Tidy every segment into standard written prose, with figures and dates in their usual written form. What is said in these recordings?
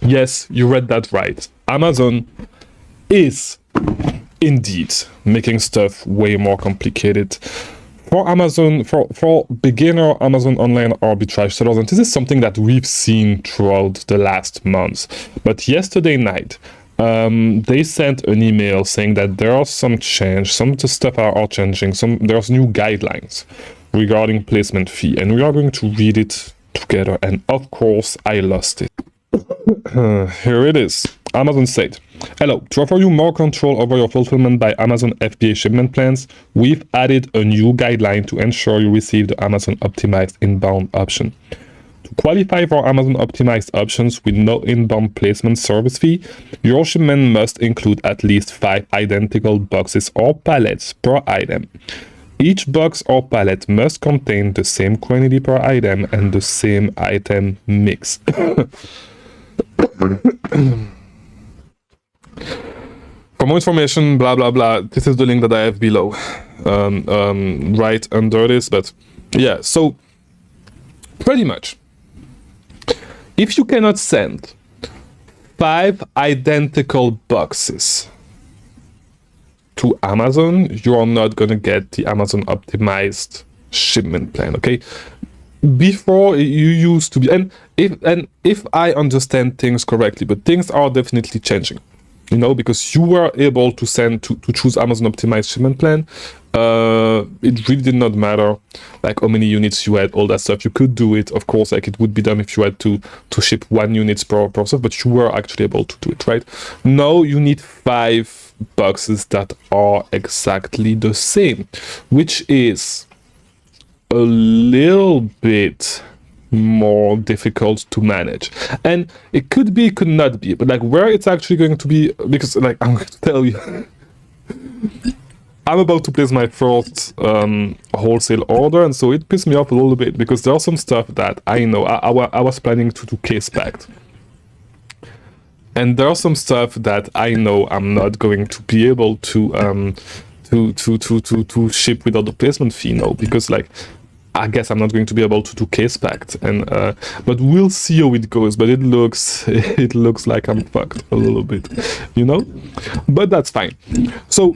Yes, you read that right. Amazon is indeed making stuff way more complicated for Amazon, for beginner Amazon online arbitrage sellers. And this is something that we've seen throughout the last months. But yesterday night, they sent an email saying that there are some change, some of the stuff are changing, there's new guidelines regarding placement fee, and we are going to read it together. And of course, I lost it. Here it is. Amazon said, hello, to offer you more control over your fulfillment by Amazon FBA shipment plans, we've added a new guideline to ensure you receive the Amazon optimized inbound option. To qualify for Amazon optimized options with no inbound placement service fee, your shipment must include at least 5 identical boxes or pallets per item. Each box or pallet must contain the same quantity per item and the same item mix. For more information, blah blah blah, this is the link that I have below, right under this. But yeah, so pretty much, if you cannot send 5 identical boxes to Amazon, you are not gonna get the Amazon optimized shipment plan. Okay, before you used to be, and if I understand things correctly, but things are definitely changing, you know, because you were able to choose Amazon optimized shipment plan. It really did not matter like how many units you had, all that stuff. You could do it, of course, like it would be dumb if you had to ship 1 unit per stuff, but you were actually able to do it, right? Now you need 5 boxes that are exactly the same, which is a little bit more difficult to manage. And it could be, could not be, but like where it's actually going to be, because like I'm going to tell you, I'm about to place my first wholesale order, and so it pissed me off a little bit because there are some stuff that I know I was planning to do case packed. And there are some stuff that I know I'm not going to be able to ship without the placement fee now, because like I guess I'm not going to be able to do case packed, and but we'll see how it goes. But it looks like I'm fucked a little bit, you know, but that's fine. So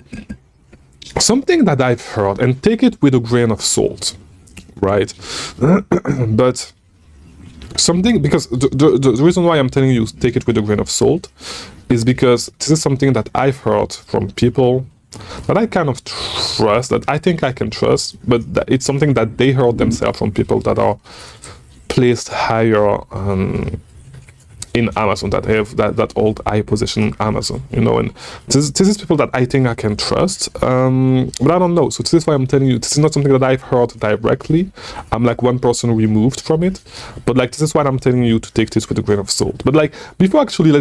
something that I've heard, and take it with a grain of salt, right? But something, because the reason why I'm telling you take it with a grain of salt is because this is something that I've heard from people that I kind of trust, that I think I can trust, but it's something that they heard themselves from people that are placed higher in Amazon, that have that old high position Amazon, you know, and this is people that I think I can trust, but I don't know. So this is why I'm telling you, this is not something that I've heard directly. I'm like one person removed from it, but like this is why I'm telling you to take this with a grain of salt. But like before I actually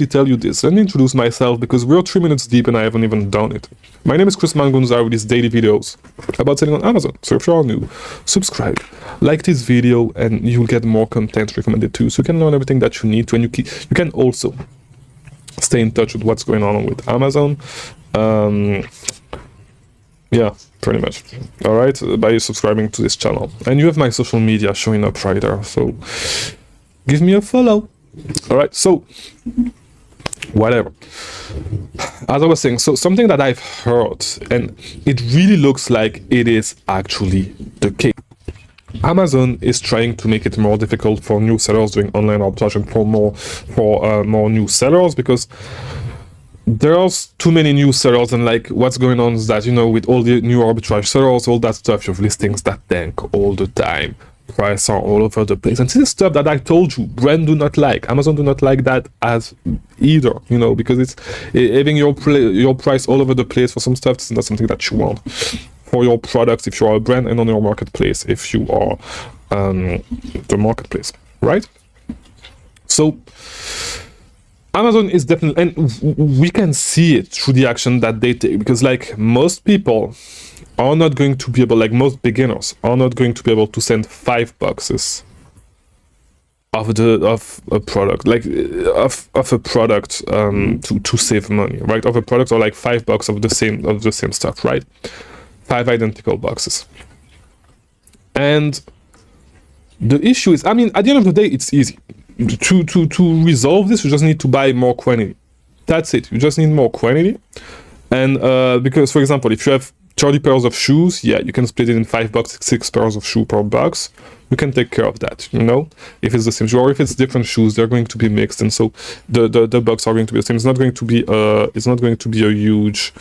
tell you this, let me introduce myself, because we're 3 minutes deep and I haven't even done it. My name is Mangunza with these daily videos about selling on Amazon. So if you're new, subscribe, like this video, and you'll get more content recommended to you, so you can learn everything that you need to, and you can also stay in touch with what's going on with Amazon. Yeah, pretty much. All right, by subscribing to this channel, and you have my social media showing up right there, so give me a follow. All right, so whatever, as I was saying, so something that I've heard, and it really looks like it is actually the case. Amazon is trying to make it more difficult for new sellers doing online arbitrage, and for more new sellers, because there's too many new sellers, and like what's going on is that, you know, with all the new arbitrage sellers, all that stuff, you have listings that tank all the time, prices are all over the place, and this is stuff that I told you brand do not like. Amazon do not like that as either, you know, because it's having your price all over the place for some stuff. It's not something that you want for your products if you are a brand, and on your marketplace if you are the marketplace, right? So Amazon is definitely, and we can see it through the action that they take, because like most people are not going to be able, like most beginners are not going to be able to send 5 boxes of a product, like of a product to save money, right? Of a product, or like 5 boxes of the same stuff, right? 5 identical boxes. And the issue is, I mean, at the end of the day, it's easy. to resolve this, you just need to buy more quantity. That's it. You just need more quantity. And because, for example, if you have 30 pairs of shoes, yeah, you can split it in 5 boxes, 6 pairs of shoe per box. You can take care of that, you know. If it's the same shoe or if it's different shoes, they're going to be mixed, and so the box are going to be the same. It's not going to be a huge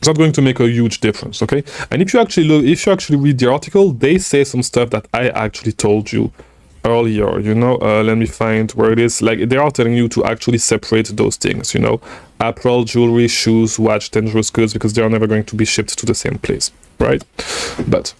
it's not going to make a huge difference, okay? And if you actually read the article, they say some stuff that I actually told you earlier, you know. Let me find where it is. Like, they are telling you to actually separate those things, you know, apparel, jewelry, shoes, watch, dangerous goods, because they are never going to be shipped to the same place, right? But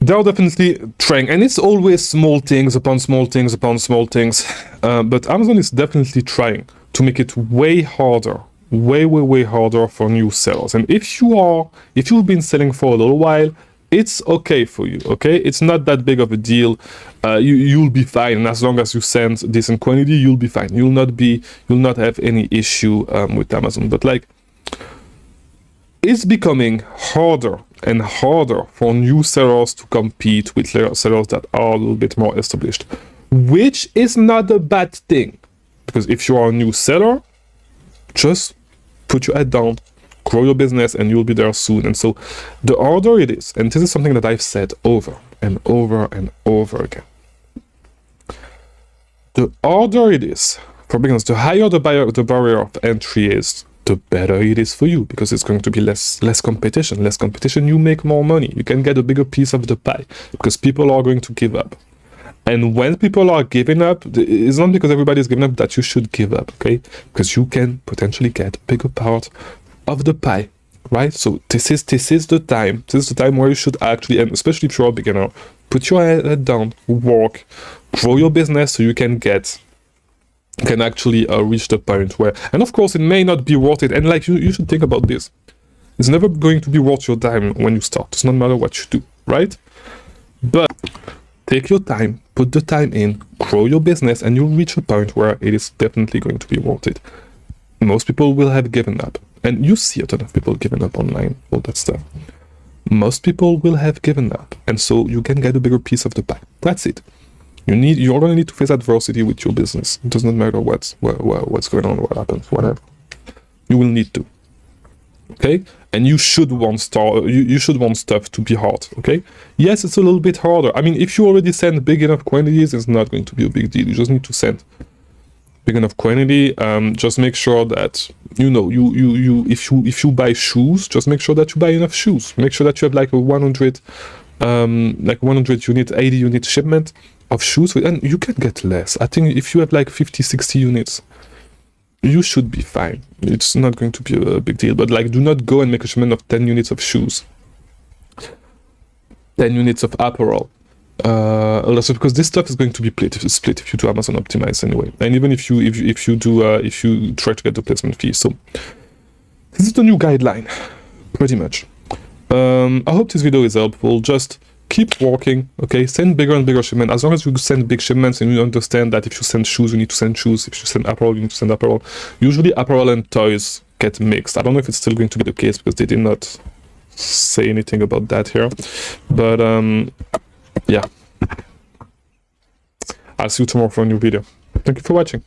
they're definitely trying, and it's always small things upon small things upon small things, but Amazon is definitely trying to make it way harder, way harder for new sellers. And if you've been selling for a little while, it's okay for you, okay? It's not that big of a deal. You'll be fine, and as long as you send decent quantity, you'll be fine. You'll not have any issue with Amazon. But like, it's becoming harder and harder for new sellers to compete with sellers that are a little bit more established, which is not a bad thing, because if you are a new seller, just put your head down, grow your business, and you'll be there soon. And so the harder it is, and this is something that I've said over and over and over again, the harder it is for beginners, the higher the barrier of entry is, the better it is for you, because it's going to be less competition. Less competition, you make more money. You can get a bigger piece of the pie, because people are going to give up. And when people are giving up, it's not because everybody's giving up that you should give up, okay? Because you can potentially get a bigger part of the pie, right? So this is the time. This is the time where you should actually, and especially if you're a beginner, put your head down, work, grow your business, so you can actually reach the point where, and of course, it may not be worth it. And like, you should think about this. It's never going to be worth your time when you start. It's not matter what you do, right? But take your time, put the time in, grow your business, and you'll reach a point where it is definitely going to be worth it. Most people will have given up, and you see a ton of people giving up online, all that stuff. Most people will have given up, and so you can get a bigger piece of the pie. That's it. You're going to need to face adversity with your business. It doesn't matter what's going on, what happens, whatever. You will need to. Okay, and you should want stuff to be hard. Okay, yes, it's a little bit harder. I mean, if you already send big enough quantities, it's not going to be a big deal. You just need to send big enough quantity. Just make sure that if you buy shoes, just make sure that you buy enough shoes. Make sure that you have like a 100 unit, 80 unit shipment of shoes, and you can get less. I think if you have like 50-60 units, you should be fine. It's not going to be a big deal. But like, do not go and make a shipment of 10 units of shoes, 10 units of apparel. Also, because this stuff is going to be split if you do Amazon Optimize anyway, and even if you try to get the placement fee. So this is the new guideline, pretty much. I hope this video is helpful. Just keep working, okay? Send bigger and bigger shipments. As long as you send big shipments and you understand that if you send shoes, you need to send shoes. If you send apparel, you need to send apparel. Usually apparel and toys get mixed. I don't know if it's still going to be the case, because they did not say anything about that here. But yeah. I'll see you tomorrow for a new video. Thank you for watching.